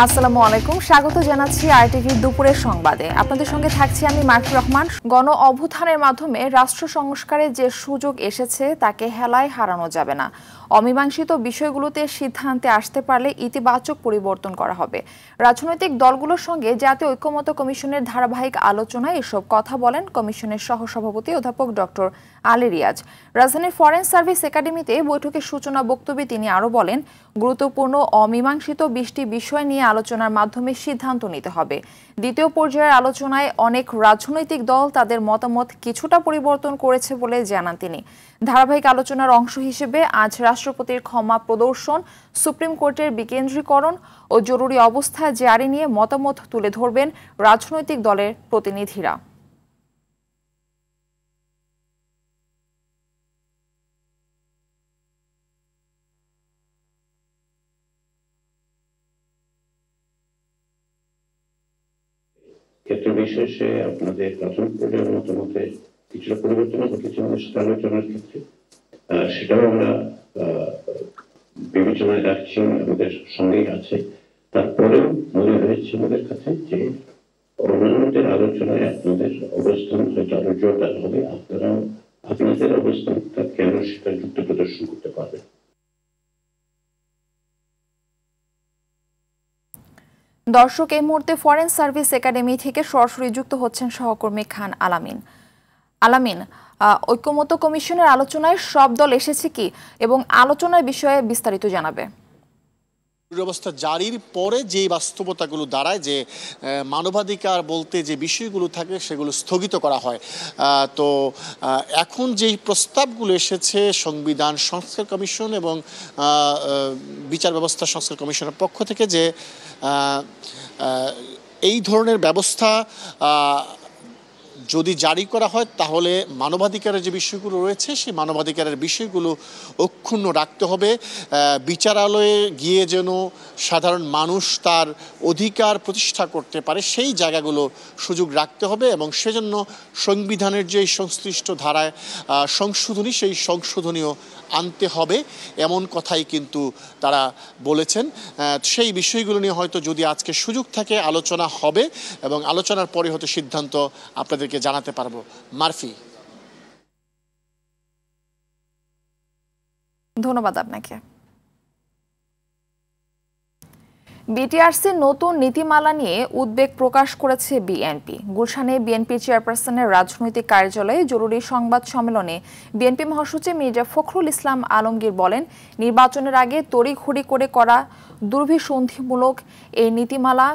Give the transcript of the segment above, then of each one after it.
আসসালামু আলাইকুম, স্বাগত জানাচ্ছি আরটিভি দুপুরের সংবাদে। আপনাদের সঙ্গে থাকছি আমি মার্ফি রহমান। গণ অভ্যুত্থানের মাধ্যমে রাষ্ট্র সংস্কারের যে সুযোগ এসেছে তাকে হেলায় হারানো যাবে না। অমীমাংসিত বিষয়গুলোতে সিদ্ধান্তে আসতে পারলে ইতিবাচক পরিবর্তন করা হবে। রাজনৈতিক দলগুলোর সঙ্গে জাতীয় ঐক্যমত্য কমিশনের ধারাবাহিক আলোচনায় এসব কথা বলেন কমিশনের সহসভাপতি অধ্যাপক ডক্টর আলী রিয়াজ। রাজধানীর ফরেন সার্ভিস একাডেমিতে বৈঠকের সূচনা বক্তব্যে তিনি আরও বলেন, গুরুত্বপূর্ণ অমীমাংসিত 20টি বিষয় নিয়ে আলোচনার মাধ্যমে সিদ্ধান্ত নিতে হবে। দ্বিতীয় পর্যায়ের আলোচনায় অনেক রাজনৈতিক দল তাদের মতামত কিছুটা পরিবর্তন করেছে বলে জানান তিনি। ধারাবাহিক আলোচনার অংশ হিসেবে আজ রাষ্ট্রপতির ক্ষমা প্রদর্শন, সুপ্রিম কোর্টের বিকেন্দ্রীকরণ ও জরুরি অবস্থা জারি নিয়ে মতামত তুলে ধরবেন রাজনৈতিক দলের প্রতিনিধিরা। ক্ষেত্র বিশেষে আপনাদের প্রাথমিক পর্যায়ের মতামতে কিছুটা পরিবর্তন ঘটেছে আমাদের সাথে আলোচনার ক্ষেত্রে, সেটাও আমরা বিবেচনায় রাখছি, আমাদের সঙ্গেই আছে। তারপরেও মনে হয়েছে আমাদের কাছে যে অন্যান্যদের আলোচনায় আপনাদের অবস্থান হয়তো আরো জোরদার হবে, আপনারাও আপনাদের অবস্থানটা কেন সেটা যুক্ত প্রদর্শন করতে পারবেন। দর্শক, এই মুহূর্তে ফরেন সার্ভিস একাডেমি থেকে সরাসরি যুক্ত হচ্ছেন সহকর্মী খান আলামিন। ঐক্যমত্য কমিশনের আলোচনায় সব দল এসেছে কি এবং আলোচনার বিষয়ে বিস্তারিত জানাবে। অবস্থা জারির পরে যে বাস্তবতাগুলো দাঁড়ায়, যে মানবাধিকার বলতে যে বিষয়গুলো থাকে সেগুলো স্থগিত করা হয়। তো এখন যেই প্রস্তাবগুলো এসেছে সংবিধান সংস্কার কমিশন এবং বিচার ব্যবস্থা সংস্কার কমিশনের পক্ষ থেকে, যে এই ধরনের ব্যবস্থা যদি জারি করা হয় তাহলে মানবাধিকারের যে বিষয়গুলো রয়েছে সেই মানবাধিকারের বিষয়গুলো অক্ষুণ্ণ রাখতে হবে। বিচারালয়ে গিয়ে যেন সাধারণ মানুষ তার অধিকার প্রতিষ্ঠা করতে পারে সেই জায়গাগুলো সুযোগ রাখতে হবে এবং সেজন্য সংবিধানের যে সংশ্লিষ্ট ধারায় সংশোধনী, সেই সংশোধনীও আনতে হবে, এমন কথাই কিন্তু তারা বলেছেন। সেই বিষয়গুলো নিয়ে হয়তো যদি আজকে সুযোগ থাকে আলোচনা হবে এবং আলোচনার পরে হয়তো সিদ্ধান্ত আপনাদেরকে জানাতে পারবো। মারফি, ধন্যবাদ আপনাকে। বিটিআরসির নতুন নীতিমালা নিয়ে উদ্বেগ প্রকাশ করেছে বিএনপি। গুলশানে বিএনপি চেয়ারপারসনের রাজনৈতিক কার্যালয়ে জরুরি সংবাদ সম্মেলনে বিএনপি মহাসচিব মির্জা ফখরুল ইসলাম আলমগীর বলেন, নির্বাচনের আগে তড়িঘড়ি করে করা দুর্বিসন্ধিমূলক এই নীতিমালা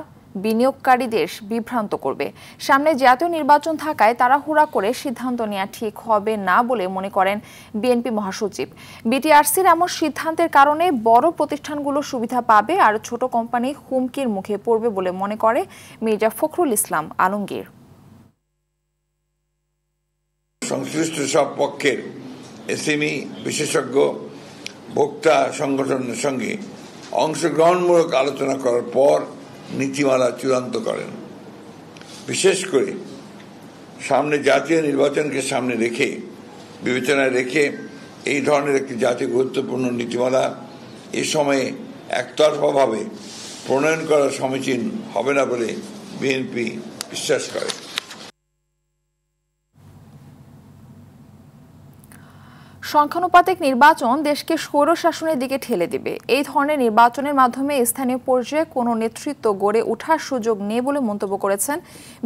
বিনিয়োগকারীদের বিভ্রান্ত করবে। সামনে জাতীয় নির্বাচন থাকায় তাড়াহুড়া করে সিদ্ধান্ত নেওয়া ঠিক হবে না বলে মনে করেন বিএনপি মহাসচিব। বিটিআরসির এমন সিদ্ধান্তের কারণে বড় প্রতিষ্ঠানগুলো সুবিধা পাবে আর ছোট কোম্পানি হুমকির মুখে পড়বে বলে মনে করে মির্জা ফখরুল ইসলাম আলমগীর। সংশ্লিষ্ট সব পক্ষের এসএমই বিশেষজ্ঞ ভোক্তা সংগঠনের সঙ্গে অংশগ্রহণমূলক আলোচনা করার পর নীতিমালা চূড়ান্ত করেন। বিশেষ করে সামনে জাতীয় নির্বাচনকে সামনে রেখে বিবেচনায় রেখে এই ধরনের একটি জাতীয় গুরুত্বপূর্ণ নীতিমালা এ সময়ে একতরফাভাবে প্রণয়ন করা সমীচীন হবে না বলে বিএনপি বিশ্বাস করে। সংখ্যানুপাতিক নির্বাচন দেশকে স্বৈরশাসনের দিকে ঠেলে দেবে। এই ধরনের নির্বাচনের মাধ্যমে স্থানীয় পর্যায়ে কোনো নেতৃত্ব গড়ে ওঠার সুযোগ নেই বলে মন্তব্য করেছেন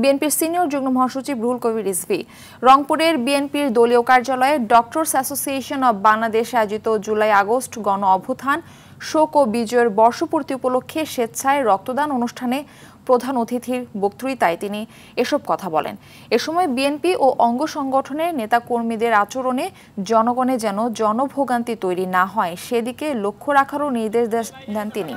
বিএনপির সিনিয়র যুগ্ম মহাসচিব রুহুল কবির রিজভী। রংপুরের বিএনপির দলীয় কার্যালয়ে ডক্টরস অ্যাসোসিয়েশন অব বাংলাদেশ আয়োজিত জুলাই আগস্ট গণ অভ্যুত্থান শোক ও বিজয়ের বর্ষপূর্তি উপলক্ষে স্বেচ্ছায় রক্তদান অনুষ্ঠানে প্রধান অতিথির বক্তৃতায় তিনি এসব কথা বলেন। এ সময় বিএনপি ও অঙ্গ সংগঠনের নেতাকর্মীদের আচরণে জনগণে যেন জনভোগান্তি তৈরি না হয় সেদিকে লক্ষ্য রাখারও নির্দেশ দেন তিনি।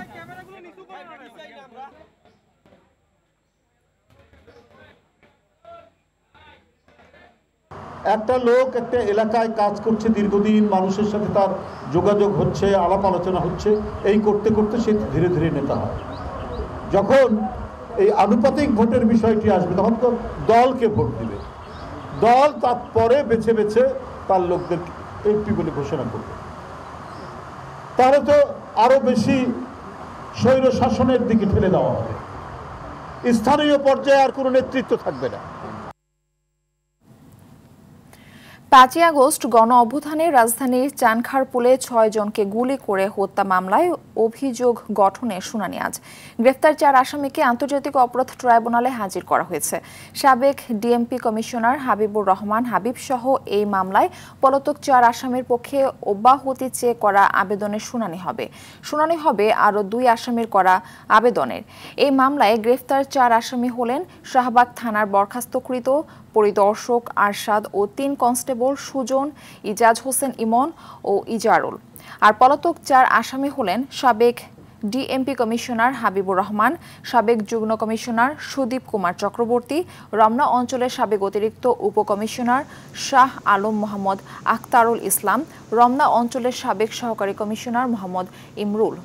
একটা লোক একটা এলাকায় কাজ করছে দীর্ঘদিন, মানুষের সাথে তার যোগাযোগ হচ্ছে, আলাপ আলোচনা হচ্ছে, এই করতে করতে সে ধীরে ধীরে নেতা হয়। যখন এই আনুপাতিক ভোটের বিষয়টি আসবে তখন তো দলকে ভোট দিবে, দল তারপরে বেছে বেছে তার লোকদের এমপি বলে ঘোষণা করবে। তাহলে তো আরো বেশি স্বৈর শাসনের দিকে ঠেলে দেওয়া হবে। স্থানীয় পর্যায়ে আর কোনো নেতৃত্ব থাকবে না। 5 আগস্ট গণ অভ্যুত্থানে রাজধানীর চানখারপুলে 6 জনকে গুলি করে হত্যা মামলায় অভিযোগ গঠনের শুনানি আজ। গ্রেফতার 4 আসামিকে আন্তর্জাতিক অপরাধ ট্রাইব্যুনালে হাজির করা হয়েছে। সাবেক ডিএমপি কমিশনার হাবিবুর রহমান হাবিব সহ এই মামলায় পলাতক 4 আসামির পক্ষে অব্যাহতি চেয়ে করা আবেদনের শুনানি হবে আরও 2 আসামির করা আবেদনের। এই মামলায় গ্রেফতার 4 আসামি হলেন শাহবাগ থানার বরখাস্তকৃত পরিদর্শক আরশাদ ও 3 কনস্টেবল সুজন, ইজাজ হোসেন ইমন ও ইজারুল। আর পলাতক 4 আসামি হলেন সাবেক ডিএমপি কমিশনার হাবিবুর রহমান, সাবেক যুগ্ম কমিশনার সুদীপ কুমার চক্রবর্তী, রমনা অঞ্চলের সাবেক অতিরিক্ত উপকমিশনার শাহ আলম মোহাম্মদ আখতারুল ইসলাম, রমনা অঞ্চলের সাবেক সহকারী কমিশনার মোহাম্মদ ইমরুল।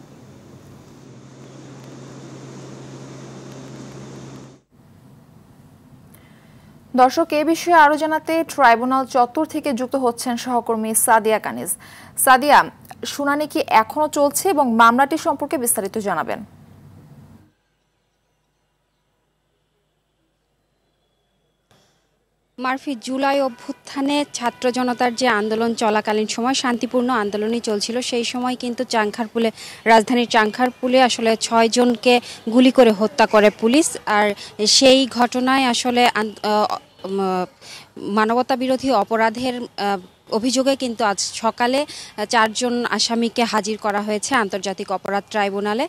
দর্শক, এ বিষয়ে আরো জানাতে ট্রাইব্যুনাল চত্বর থেকে যুক্ত হচ্ছেন সহকর্মী সাদিয়া কানিজ। সাদিয়া, শুনানি কি এখনো চলছে এবং মামলাটি সম্পর্কে বিস্তারিত জানাবেন? মারফি, জুলাই অভ্যুত্থানে ছাত্র জনতার যে আন্দোলন চলাকালীন সময় শান্তিপূর্ণ আন্দোলনই চলছিল, সেই সময় কিন্তু রাজধানীর চাংখারপুলে আসলে 6 জনকে গুলি করে হত্যা করে পুলিশ। আর সেই ঘটনায় আসলে মানবতা বিরোধী অপরাধের অভিযোগে কিন্তু আজ সকালে 4 জন আসামিকে হাজির করা হয়েছে আন্তর্জাতিক অপরাধ ট্রাইব্যুনালে।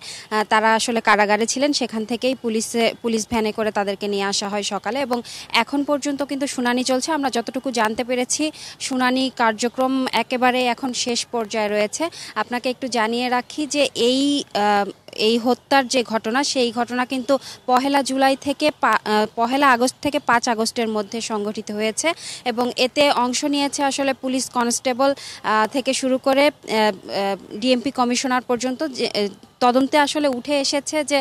তারা আসলে কারাগারে ছিলেন, সেখান থেকেই পুলিশ ভ্যানে করে তাদেরকে নিয়ে আসা হয় সকালে এবং এখন পর্যন্ত কিন্তু শুনানি চলছে। আমরা যতটুকু জানতে পেরেছি শুনানি কার্যক্রম একেবারে এখন শেষ পর্যায়ে রয়েছে। আপনাকে একটু জানিয়ে রাখি যে এই হত্যার যে ঘটনা, সেই ঘটনা কিন্তু 1 আগস্ট থেকে 5 আগস্টের মধ্যে সংঘটিত হয়েছে এবং এতে অংশ নিয়েছে আসলে পুলিশ কনস্টেবল থেকে শুরু করে ডিএমপি কমিশনার পর্যন্ত। তদন্তে আসলে উঠে এসেছে যে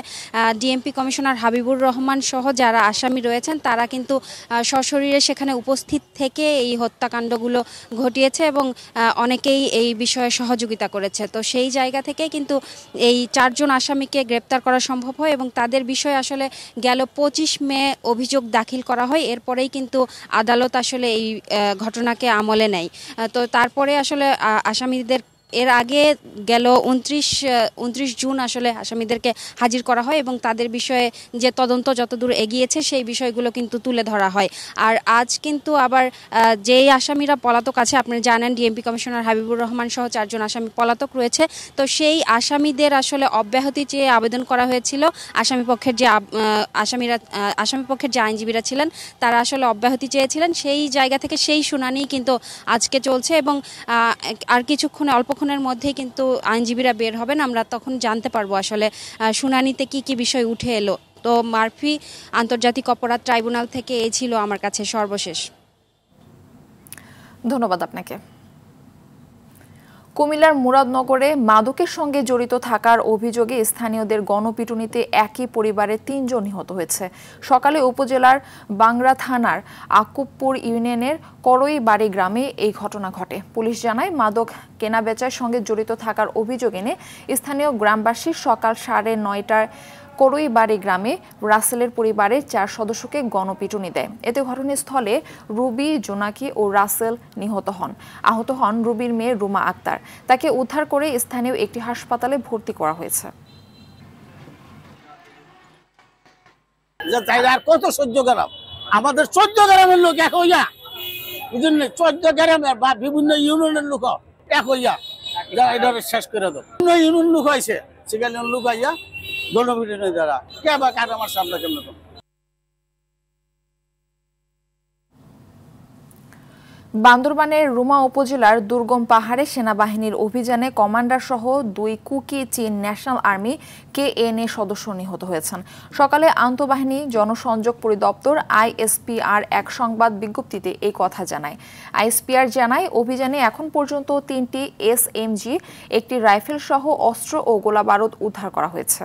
ডিএমপি কমিশনার হাবিবুর রহমান সহ যারা আসামি রয়েছেন তারা কিন্তু সশরীরে সেখানে উপস্থিত থেকে এই হত্যাকাণ্ডগুলো ঘটিয়েছে এবং অনেকেই এই বিষয়ে সহযোগিতা করেছে। তো সেই জায়গা থেকে কিন্তু এই 4 জন আসামিকে গ্রেপ্তার করা সম্ভব হয় এবং তাদের বিষয়ে আসলে গেল 25 মে অভিযোগ দাখিল করা হয়। এরপরেই কিন্তু আদালত আসলে এই ঘটনাকে আমলে নেয়। তো তারপরে আসলে আসামিদের এর আগে গেল 29 জুন আসলে আসামিদেরকে হাজির করা হয় এবং তাদের বিষয়ে যে তদন্ত যতদূর এগিয়েছে সেই বিষয়গুলো কিন্তু তুলে ধরা হয়। আর আজ কিন্তু আবার যেই আসামিরা পলাতক আছে, আপনি জানেন ডিএমপি কমিশনার হাবিবুর রহমান সহ 4 জন আসামি পলাতক রয়েছে। তো সেই আসামিদের আসলে অব্যাহতি চেয়ে আবেদন করা হয়েছিল। আসামি পক্ষের যে আইনজীবীরা ছিলেন তারা আসলে অব্যাহতি চেয়েছিলেন। সেই জায়গা থেকে সেই শুনানি কিন্তু আজকে চলছে এবং আর অল্পক্ষণের মধ্যেই কিন্তু আইনজীবীরা বের হবেন। আমরা তখন জানতে পারবো আসলে শুনানিতে কি কি বিষয় উঠে এলো। তো মারফি, আন্তর্জাতিক অপরাধ ট্রাইব্যুনাল থেকে এই ছিল আমার কাছে সর্বশেষ। ধন্যবাদ আপনাকে। কুমিল্লার মুরাদনগরে মাদকের সঙ্গে জড়িত থাকার অভিযোগে স্থানীয়দের গণপিটুনিতে একই পরিবারের 3 জন নিহত হয়েছে। সকালে উপজেলার বাংরা থানার আকুবপুর ইউনিয়নের করইবাড়ি গ্রামে এই ঘটনা ঘটে। পুলিশ জানায়, মাদক কেনাবেচার সঙ্গে জড়িত থাকার অভিযোগ এনে স্থানীয় গ্রামবাসী সকাল 9:30টায় করইবাড়ি গ্রামে রাসেলের পরিবারের 4 সদস্যকে গণপিটুনি দেয়। এতে ঘটনাস্থলে রুবি, জোনাকি ও রাসেল নিহত হন। আহত হন রুবির মেয়ে রুমা আক্তার। তাকে উদ্ধার করে স্থানীয় একটি হাসপাতালে ভর্তি করা হয়েছে। কত 14 গ্রাম, আমাদের 14 গ্রামের লোক এক হইয়া, বুঝলেন, 14 গ্রামের বা বিভিন্ন ইউনিয়নের লোক এক হইয়া এটা শেষ করে দেব। ইউনিয়ন লোক হয়েছে, সেখানে লোক হইয়া গণপিটুনি দ্বারা কে বা কার আমার সামনে কেমন। বান্দরবানের রুমা উপজেলার দুর্গম পাহাড়ে সেনাবাহিনীর অভিযানে কমান্ডার সহ 2 কুকি চীন ন্যাশনাল আর্মি KNA সদস্য নিহত হয়েছেন। সকালে আন্তঃবাহিনী জনসংযোগ পরিদপ্তর ISPR এক সংবাদ বিজ্ঞপ্তিতে এই কথা জানায়। ISPR জানায়, অভিযানে এখন পর্যন্ত 3টি SMG, একটি রাইফেল সহ অস্ত্র ও গোলাবারুদ উদ্ধার করা হয়েছে।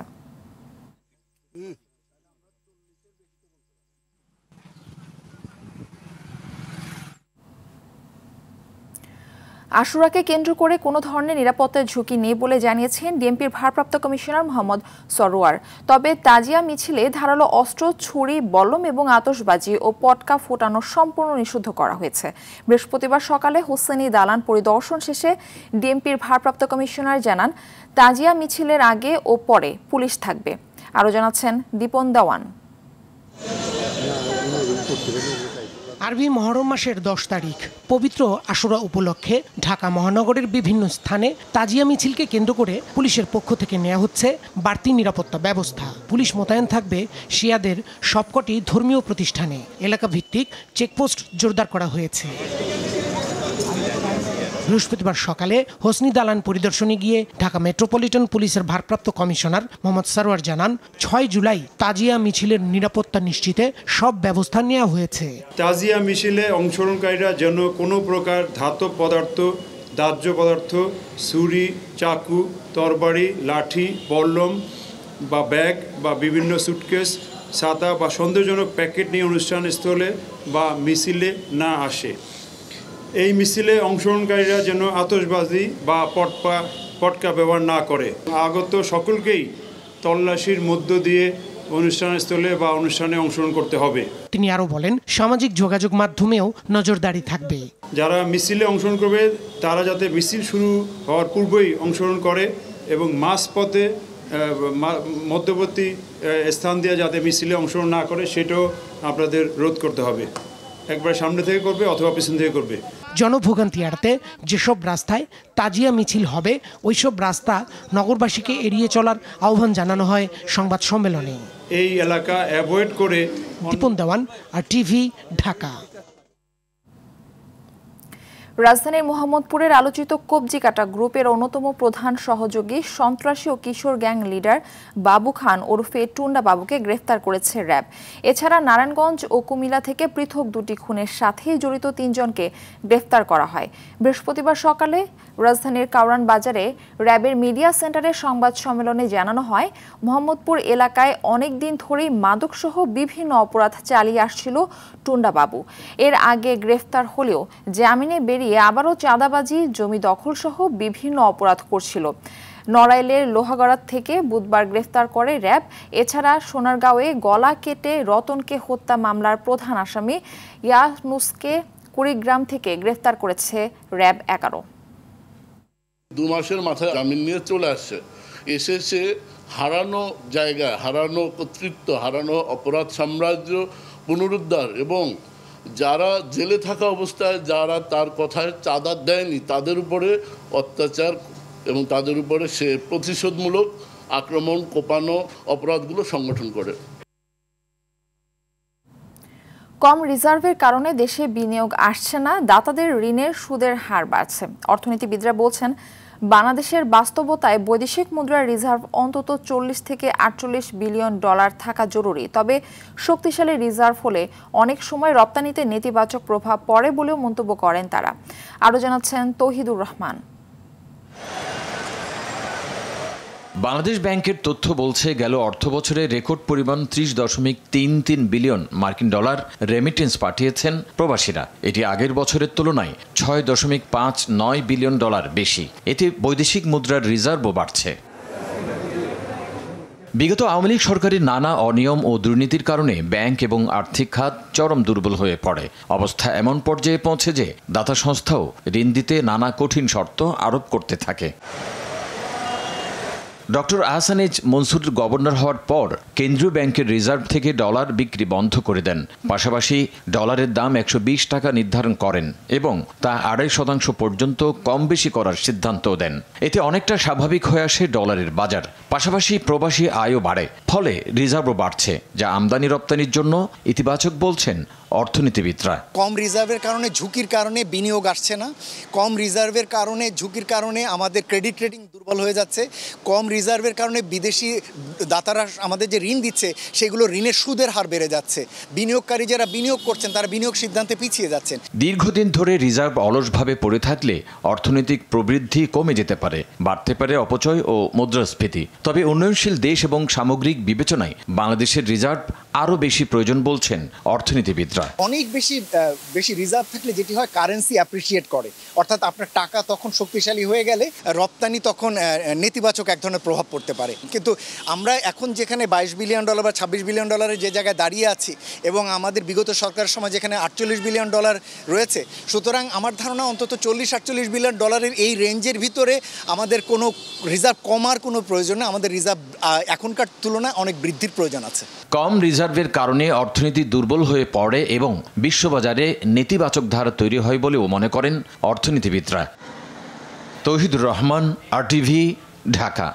আশুরাকে কেন্দ্র করে কোনো ধরনের নিরাপত্তার ঝুঁকি নেই বলে জানিয়েছেন ডিএমপির ভারপ্রাপ্ত কমিশনার মোহাম্মদ সরোয়ার। তবে তাজিয়া মিছিলে ধারালো অস্ত্র, ছুরি, বল্লম এবং আতশবাজি ও পটকা ফোটানো সম্পূর্ণ নিষিদ্ধ করা হয়েছে। বৃহস্পতিবার সকালে হোসেনি দালান পরিদর্শন শেষে ডিএমপির ভারপ্রাপ্ত কমিশনার জানান, তাজিয়া মিছিলের আগে ও পরে পুলিশ থাকবে। আরও জানাচ্ছেন দীপন দেওয়ান। আরবি মহরম মাসের 10 তারিখ পবিত্র আশুরা উপলক্ষে ঢাকা মহানগরের বিভিন্ন স্থানে তাজিয়া মিছিলকে কেন্দ্র করে পুলিশের পক্ষ থেকে নেওয়া হচ্ছে বাড়তি নিরাপত্তা ব্যবস্থা। পুলিশ মোতায়েন থাকবে শিয়াদের সবকটি ধর্মীয় প্রতিষ্ঠানে। এলাকা ভিত্তিক চেকপোস্ট জোরদার করা হয়েছে। বৃহস্পতিবার সকালে হোসনি দালান পরিদর্শনে গিয়ে ঢাকা মেট্রোপলিটন পুলিশের ভারপ্রাপ্ত কমিশনার মোহাম্মদ সরোয়ার জানান, 6 জুলাই তাজিয়া মিছিলের নিরাপত্তা নিশ্চিতে সব ব্যবস্থা নেওয়া হয়েছে। তাজিয়া মিছিলে অংশগ্রহণকারীরা যেন কোনো প্রকার ধাতব পদার্থ, দাহ্য পদার্থ, ছুরি, চাকু, তরবারি, লাঠি, বল্লম বা ব্যাগ বা বিভিন্ন সুটকেস, ছাতা বা সন্দেহজনক প্যাকেট নিয়ে অনুষ্ঠানস্থলে বা মিছিলে না আসে। এই মিছিলে অংশগ্রহণকারীরা যেন আতশবাজি বা পটকা ব্যবহার না করে। আগত সকলকেই তল্লাশির মধ্য দিয়ে অনুষ্ঠানস্থলে বা অনুষ্ঠানে অংশগ্রহণ করতে হবে। তিনি আরও বলেন, সামাজিক যোগাযোগ মাধ্যমেও নজরদারি থাকবে। যারা মিছিলে অংশগ্রহণ করবে তারা যাতে মিছিল শুরু হওয়ার পূর্বেই অংশগ্রহণ করে এবং মাঝপথে মধ্যবর্তী স্থান দিয়ে যাতে মিছিলে অংশগ্রহণ না করে সেটাও আপনাদের রোধ করতে হবে। একবার সামনে থেকে করবে অথবা পিছন থেকে করবে। জনভোগান্তি এড়াতে যেসব রাস্তায় তাজিয়া মিছিল হবে ওইসব রাস্তা নগরবাসীকে এড়িয়ে চলার আহ্বান জানানো হয় সংবাদ সম্মেলনে। এই এলাকা অ্যাভয়েড করে। দীপন দেওয়ান, আর টিভি, ঢাকা। রাজধানীর মোহাম্মদপুরের আলোচিত কবজিকাটা গ্রুপের অন্যতম প্রধান সহযোগী সন্ত্রাসী ও কিশোর গ্যাং লিডার বাবু খান ওরফে টুন্ডা বাবুকে গ্রেফতার করেছে র্যাব। এছাড়া নারায়ণগঞ্জ ও কুমিল্লা থেকে পৃথক 2টি খুনের সাথে জড়িত 3 জনকে গ্রেফতার করা হয়। বৃহস্পতিবার সকালে রাজধানীর কাউরান বাজারে র্যাবের মিডিয়া সেন্টারের সংবাদ সম্মেলনে জানানো হয়, মোহাম্মদপুর এলাকায় অনেক দিন ধরেই মাদকসহ বিভিন্ন অপরাধ চালিয়ে আসছিল টুন্ডা বাবু। এর আগে গ্রেফতার হলেও জামিনে বেরিয়ে আবারও চাঁদাবাজি, জমি দখল সহ বিভিন্ন অপরাধ করছিল। নড়াইলের লোহাগড়া থেকে বুধবার গ্রেফতার করে র্যাব। এছাড়া সোনারগাঁওয়ে গলা কেটে রতনকে হত্যা মামলার প্রধান আসামি ইয়ানুসকে কুড়িগ্রাম থেকে গ্রেফতার করেছে র্যাব 11। 2 মাসের মাথায় জামিন নিয়ে চলে আসছে। এসেছে হারানো জায়গা, হারানো কর্তৃত্ব, হারানো অপরাধ সাম্রাজ্য পুনরুদ্ধার এবং যারা জেলে থাকা অবস্থায় যারা তার কথায় চাঁদা দেয়নি তাদের উপরে অত্যাচার এবং তাদের উপরে সে প্রতিশোধমূলক আক্রমণ, কোপানো অপরাধগুলো সংগঠন করে। কম রিজার্ভের কারণে দেশে বিনিয়োগ আসছে না, দাতাদের ঋণের সুদের হার বাড়ছে। অর্থনীতিবিদরা বলছেন, বাংলাদেশের বাস্তবতায় বৈদেশিক মুদ্রার রিজার্ভ অন্তত 40 থেকে 48 বিলিয়ন ডলার থাকা জরুরি। তবে শক্তিশালী রিজার্ভ হলে অনেক সময় রপ্তানিতে নেতিবাচক প্রভাব পড়ে বলেও মন্তব্য করেন তারা। আরও জানাচ্ছেন তৌহিদুর রহমান। বাংলাদেশ ব্যাংকের তথ্য বলছে, গেল অর্থবছরে রেকর্ড পরিমাণ 30.33 বিলিয়ন মার্কিন ডলার রেমিটেন্স পাঠিয়েছেন প্রবাসীরা। এটি আগের বছরের তুলনায় 6.59 বিলিয়ন ডলার বেশি। এতে বৈদেশিক মুদ্রার রিজার্ভও বাড়ছে। বিগত আওয়ামী লীগ সরকারের নানা অনিয়ম ও দুর্নীতির কারণে ব্যাংক এবং আর্থিক খাত চরম দুর্বল হয়ে পড়ে। অবস্থা এমন পর্যায়ে পৌঁছে যে দাতা সংস্থাও ঋণ দিতে নানা কঠিন শর্ত আরোপ করতে থাকে। ডক্টর আহসানেজ মনসুর গভর্নর হওয়ার পর কেন্দ্রীয় ব্যাংকের রিজার্ভ থেকে ডলার বিক্রি বন্ধ করে দেন। পাশাপাশি ডলারের দাম 120 টাকা নির্ধারণ করেন এবং তা 2.5% পর্যন্ত কম বেশি করার সিদ্ধান্ত দেন। এতে অনেকটা স্বাভাবিক হয়ে আসে ডলারের বাজার। পাশাপাশি প্রবাসী আয়ও বাড়ে, ফলে রিজার্ভও বাড়ছে, যা আমদানি রপ্তানির জন্য ইতিবাচক বলছেন অর্থনীতিবিদরা। কম রিজার্ভের কারণে, ঝুঁকির কারণে বিনিয়োগ আসছে না। কম রিজার্ভের কারণে, ঝুঁকির কারণে আমাদের ক্রেডিট রেটিং দুর্বল হয়ে যাচ্ছে। কম রিজার্ভের কারণে বিদেশি দাতারা আমাদের যে ঋণ দিচ্ছে সেগুলো ঋণের সুদের হার বেড়ে যাচ্ছে। বিনিয়োগকারী যারা বিনিয়োগ করছেন তারা বিনিয়োগ সিদ্ধান্তে পিছিয়ে যাচ্ছেন। দীর্ঘদিন ধরে রিজার্ভ অলসভাবে পড়ে থাকলে অর্থনৈতিক প্রবৃদ্ধি কমে যেতে পারে, বাড়তে পারে অপচয় ও মুদ্রাস্ফীতি। তবে উন্নয়নশীল দেশ এবং সামগ্রিক বিবেচনায় বাংলাদেশের রিজার্ভ আরও বেশি প্রয়োজন বলছেন অর্থনীতিবিদরা। অনেক বেশি রিজার্ভ থাকলে যেটি হয় কারেন্সি অ্যাপ্রিসিয়েট করে, অর্থাৎ আপনার টাকা তখন শক্তিশালী হয়ে গেলে রপ্তানি তখন নেতিবাচক এক ধরনের প্রভাব পড়তে পারে। কিন্তু আমরা এখন যেখানে $22 বিলিয়ন বা $26 বিলিয়ন যে জায়গায় দাঁড়িয়ে আছি এবং আমাদের বিগত সরকারের সময় যেখানে $48 বিলিয়ন রয়েছে, সুতরাং আমার ধারণা অন্তত $40-48 বিলিয়ন এই রেঞ্জের ভিতরে আমাদের কোনো রিজার্ভ কমার কোনো প্রয়োজন নেই। আমাদের রিজার্ভ এখনকার তুলনায় অনেক বৃদ্ধির প্রয়োজন আছে। কম রিজার্ভের কারণে অর্থনীতি দুর্বল হয়ে পড়ে এবং বিশ্ববাজারে নেতিবাচক ধারা তৈরি হয় বলেও মনে করেন অর্থনীতিবিদরা। তৌহিদুর রহমান, RTV, ঢাকা।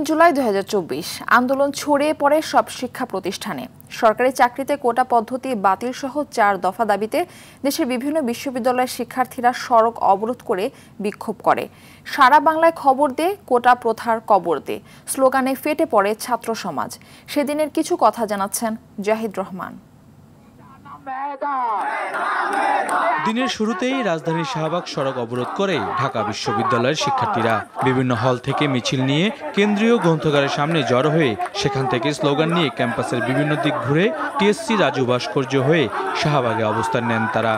জুলাই 2024 আন্দোলন ছড়িয়ে পড়ে সব শিক্ষা প্রতিষ্ঠানে। সরকারি চাকরিতে কোটা পদ্ধতি বাতিল সহ 4 দফা দাবিতে দেশের বিভিন্ন বিশ্ববিদ্যালয়ের শিক্ষার্থীরা সড়ক অবরোধ করে বিক্ষোভ করে। সারা বাংলায় খবর দে, কোটা প্রথার কবর দে স্লোগানে ফেটে পড়ে ছাত্র সমাজ। সেদিনের কিছু কথা জানাচ্ছেন জাহিদ রহমান। দিনের শুরুতেই রাজধানীর শাহবাগ সড়ক অবরোধ করে ঢাকা বিশ্ববিদ্যালয়ের শিক্ষার্থীরা বিভিন্ন হল থেকে মিছিল নিয়ে কেন্দ্রীয় গ্রন্থাগারের সামনে জড়ো হয়ে সেখান থেকে স্লোগান নিয়ে ক্যাম্পাসের বিভিন্ন দিক ঘুরে টিএসসি রাজু ভাস্কর্য হয়ে শাহবাগে অবস্থান নেন তারা।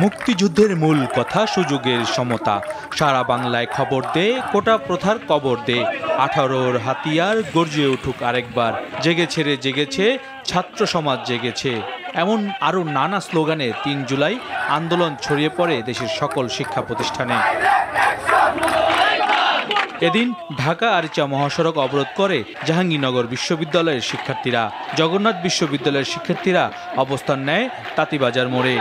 মুক্তিযুদ্ধের মূল কথা সুযোগের সমতা, সারা বাংলায় খবর দে, কোটা প্রথার কবর দে, 18 হাতিয়ার গর্জে উঠুক আরেকবার, জেগেছে রে জেগেছে, ছাত্র সমাজ জেগেছে, এমন আরও নানা স্লোগানে 3 জুলাই আন্দোলন ছড়িয়ে পড়ে দেশের সকল শিক্ষা প্রতিষ্ঠানে। এদিন ঢাকা আরিচা মহাসড়ক অবরোধ করে জাহাঙ্গীরনগর বিশ্ববিদ্যালয়ের শিক্ষার্থীরা। জগন্নাথ বিশ্ববিদ্যালয়ের শিক্ষার্থীরা অবস্থান নেয় তাঁতিবাজার মোড়ে।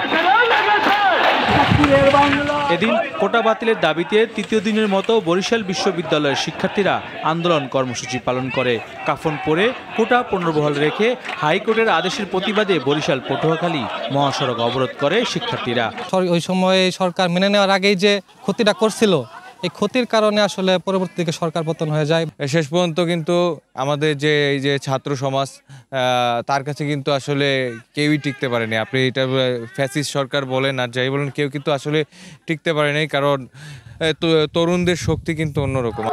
এদিন কোটা বাতিলের দাবিতে তৃতীয় দিনের মতো বরিশাল বিশ্ববিদ্যালয়ের শিক্ষার্থীরা আন্দোলন কর্মসূচি পালন করে। কাফন পরে কোটা পুনর্বহাল রেখে হাইকোর্টের আদেশের প্রতিবাদে বরিশাল পটুয়াখালী মহাসড়ক অবরোধ করে শিক্ষার্থীরা। ওই সময়ে সরকার মেনে নেওয়ার আগেই যে ক্ষতিটা করছিল, এই ক্ষতির কারণে আসলে পরবর্তী দিকে সরকার পতন হয়ে যায়। শেষ পর্যন্ত কিন্তু আমাদের এই যে ছাত্র সমাজ, তার কাছে কিন্তু আসলে কেউই টিকতে পারেনি। আপনি এটা ফ্যাসিস্ট সরকার বলেন আর যাই বলেন, কেউ কিন্তু আসলে টিকতে পারেনি, কারণ তরুণদের শক্তি কিন্তু অন্যরকম।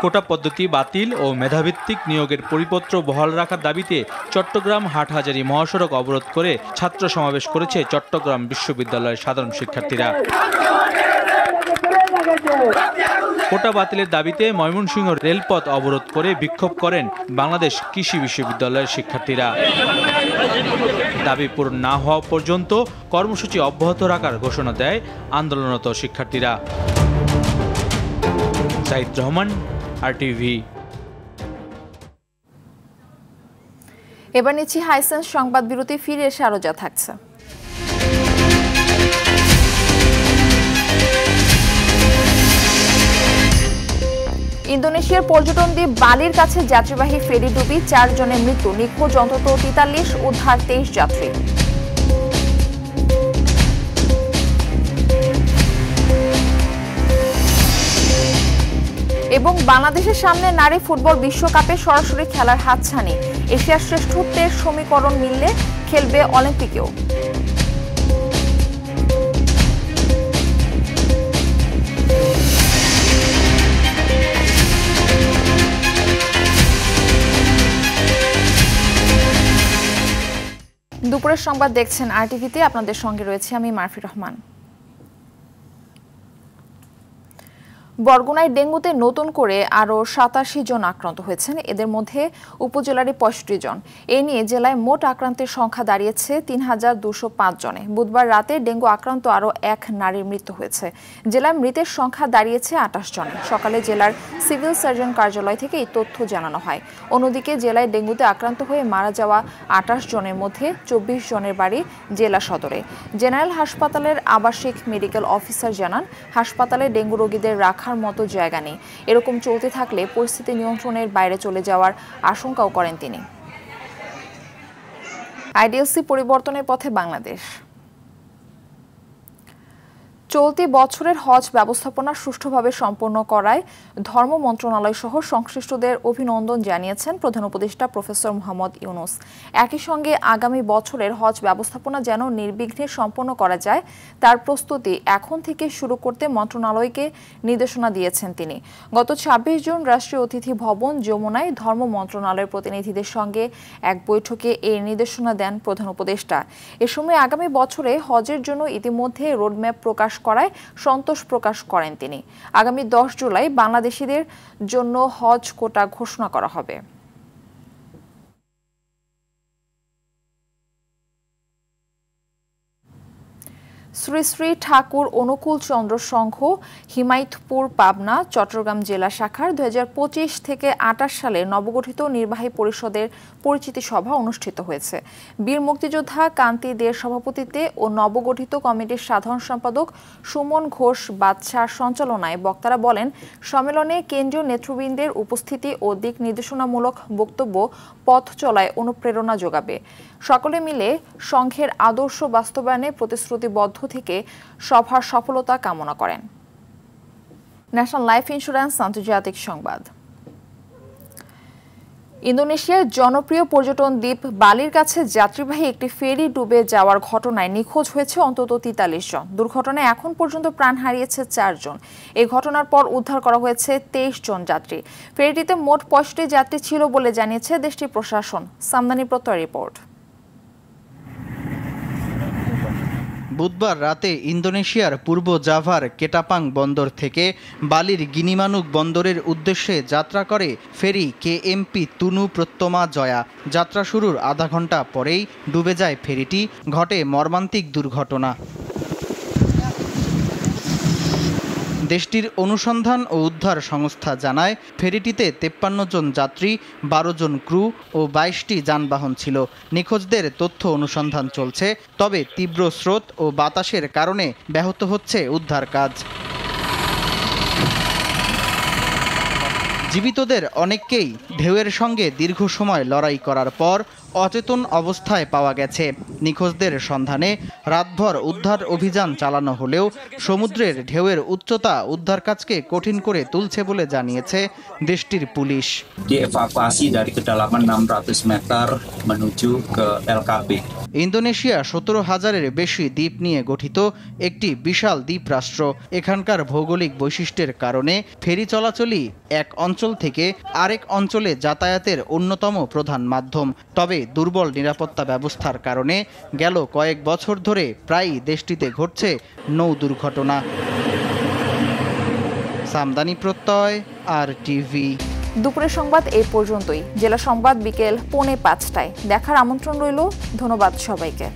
কোটা পদ্ধতি বাতিল ও মেধাভিত্তিক নিয়োগের পরিপত্র বহাল রাখার দাবিতে চট্টগ্রাম হাটহাজারী মহাসড়ক অবরোধ করে ছাত্র সমাবেশ করেছে চট্টগ্রাম বিশ্ববিদ্যালয়ের সাধারণ শিক্ষার্থীরা। কোটা বাতিলের দাবিতে ময়মনসিংহ রেলপথ অবরোধ করে বিক্ষোভ করেন বাংলাদেশ কৃষি বিশ্ববিদ্যালয়ের শিক্ষার্থীরা। দাবি পূরণ না হওয়া পর্যন্ত কর্মসূচি অব্যাহত রাখার ঘোষণা দেয় আন্দোলনরত শিক্ষার্থীরা। জাহিদ রহমান, RTV। এবার নিচ্ছি হাইসেন্স সংবাদ বিরতি, ফিরে এসে আরো যা থাকছে। ইন্দোনেশিয়ার পর্যটন দ্বীপ বালির কাছে যাত্রীবাহী ফেরি ডুবি 4 জনের মৃত্যু, নিখোঁজ অন্তত 43, উদ্ধার 23 যাত্রী। এবং বাংলাদেশের সামনে নারী ফুটবল বিশ্বকাপে সরাসরি খেলার হাতছানি, এশিয়ার শ্রেষ্ঠত্বের সমীকরণ মিললে খেলবে অলিম্পিকেও। দুপুরের সংবাদ দেখছেন RTVতে, আপনাদের সঙ্গে রয়েছে আমি মারফি রহমান। বরগুনায় ডেঙ্গুতে নতুন করে আরও 87 জন আক্রান্ত হয়েছেন, এদের মধ্যে উপজেলারই 65 জন। এ নিয়ে জেলায় মোট আক্রান্তের সংখ্যা দাঁড়িয়েছে 3205 জনে। বুধবার রাতে ডেঙ্গু আক্রান্ত আরও 1 নারীর মৃত্যু হয়েছে। জেলায় মৃতের সংখ্যা দাঁড়িয়েছে 28 জনে। সকালে জেলার সিভিল সার্জন কার্যালয় থেকে এই তথ্য জানানো হয়। অন্যদিকে জেলায় ডেঙ্গুতে আক্রান্ত হয়ে মারা যাওয়া 28 জনের মধ্যে 24 জনের বাড়ি জেলা সদরে। জেনারেল হাসপাতালের আবাসিক মেডিকেল অফিসার জানান, হাসপাতালে ডেঙ্গু রোগীদের রাখার মতো জায়গা নেই। এরকম চলতে থাকলে পরিস্থিতি নিয়ন্ত্রণের বাইরে চলে যাওয়ার আশঙ্কাও করেন তিনি। IDLC পরিবর্তনের পথে বাংলাদেশ। চলতি বছরের হজ ব্যবস্থাপনা সুষ্ঠুভাবে সম্পন্ন করায় ধর্ম মন্ত্রণালয় সহ সংশ্লিষ্টদের অভিনন্দন জানিয়েছেন প্রধান উপদেষ্টা প্রফেসর মোহাম্মদ ইউনুস। একই সঙ্গে আগামী বছরের হজ ব্যবস্থাপনা যেন নির্বিঘ্নে সম্পন্ন করা যায় তার প্রস্তুতি এখন থেকে শুরু করতে মন্ত্রণালয়কে নির্দেশনা দিয়েছেন তিনি। গত ২৬ জুন রাষ্ট্রীয় অতিথি ভবন যমুনায় ধর্ম মন্ত্রণালয়ের প্রতিনিধিদের সঙ্গে এক বৈঠকে এই নির্দেশনা দেন প্রধান উপদেষ্টা। এ সময় আগামী বছরে হজের জন্য ইতিমধ্যে রোডম্যাপ প্রকাশ করায় সন্তোষ প্রকাশ করেন তিনি। আগামী 10 জুলাই বাংলাদেশিদের জন্য হজ কোটা ঘোষণা করা হবে। শ্রী শ্রী ঠাকুর অনুকূল চন্দ্র সংঘ হিমায়তপুর পাবনা চট্টগ্রাম জেলা শাখার 2025 থেকে 28 সালে নবগঠিত নির্বাহী পরিষদের পরিচিতি সভা অনুষ্ঠিত হয়েছে। বীর মুক্তিযোদ্ধা কান্তি দের সভাপতিত্বে ও নবগঠিত কমিটির সাধারণ সম্পাদক সুমন ঘোষ বাদশার সঞ্চালনায় বক্তারা বলেন, সম্মেলনে কেন্দ্রীয় নেতৃবৃন্দের উপস্থিতি ও দিক নির্দেশনামূলক বক্তব্য পথ চলায় অনুপ্রেরণা যোগাবে। সকলে মিলে সংঘের আদর্শ বাস্তবায়নে প্রতিশ্রুতিবদ্ধ থেকে সভার সফলতা কামনা করেন। ন্যাশনাল লাইফ ইন্স্যুরেন্স আন্তর্জাতিক সংবাদ। ইন্দোনেশিয়ার জনপ্রিয় পর্যটন দ্বীপ বালির কাছে যাত্রীবাহী একটি ফেরি ডুবে যাওয়ার ঘটনায় নিখোঁজ হয়েছে অন্তত 43 জন। দুর্ঘটনায় এখন পর্যন্ত প্রাণ হারিয়েছে 4 জন। এই ঘটনার পর উদ্ধার করা হয়েছে 23 জন যাত্রী। ফেরিটিতে মোট 65 যাত্রী ছিল বলে জানিয়েছে দেশটির প্রশাসন। সামদানি প্রত্যয় রিপোর্ট। বুধবার রাতে ইন্দোনেশিয়ার পূর্ব জাভার কেটাপাং বন্দর থেকে বালির গিনিমানুক বন্দরের উদ্দেশ্যে যাত্রা করে ফেরি কেএমপি তুনু প্রত্যমা জয়া। যাত্রা শুরুর আধা ঘন্টা পরেই ডুবে যায় ফেরিটি। ঘটে মর্মান্তিক দুর্ঘটনা। দেশটির অনুসন্ধান ও উদ্ধার সংস্থা জানায়, ফেরিটিতে 53 জন যাত্রী, 12 জন ক্রু ও 22টি যানবাহন ছিল। নিখোঁজদের তথ্য অনুসন্ধান চলছে, তবে তীব্র স্রোত ও বাতাসের কারণে ব্যাহত হচ্ছে উদ্ধার কাজ। জীবিতদের অনেককেই ঢেউয়ের সঙ্গে দীর্ঘ সময় লড়াই করার পর অচেতন অবস্থায় পাওয়া গেছে। নিখোঁজদের সন্ধানে রাতভর উদ্ধার অভিযান চালানো হলেও সমুদ্রের ঢেউয়ের উচ্চতা উদ্ধার কাজকে কঠিন করে তুলছে বলে জানিয়েছে দেশটির পুলিশ। Dievakuasi dari kedalaman 600 meter menuju ke LKP. Indonesia 17,000-এর বেশি দ্বীপ নিয়ে গঠিত একটি বিশাল দ্বীপ রাষ্ট্র। এখানকার ভৌগোলিক বৈশিষ্ট্যের কারণে ফেরি চলাচলই এক অঞ্চল থেকে আরেক অঞ্চলে যাতায়াতের অন্যতম প্রধান মাধ্যম। তবে দুর্বল নিরাপত্তা ব্যবস্থার কারণে গেল কয়েক বছর ধরে প্রায়ই দেশটিতে ঘটছে নৌ দুর্ঘটনা। সামদানি প্রত্যয়, RTV। দুপুরের সংবাদ এই পর্যন্তই। জেলা সংবাদ বিকেল 4:45টায় দেখার আমন্ত্রণ রইল। ধন্যবাদ সবাইকে।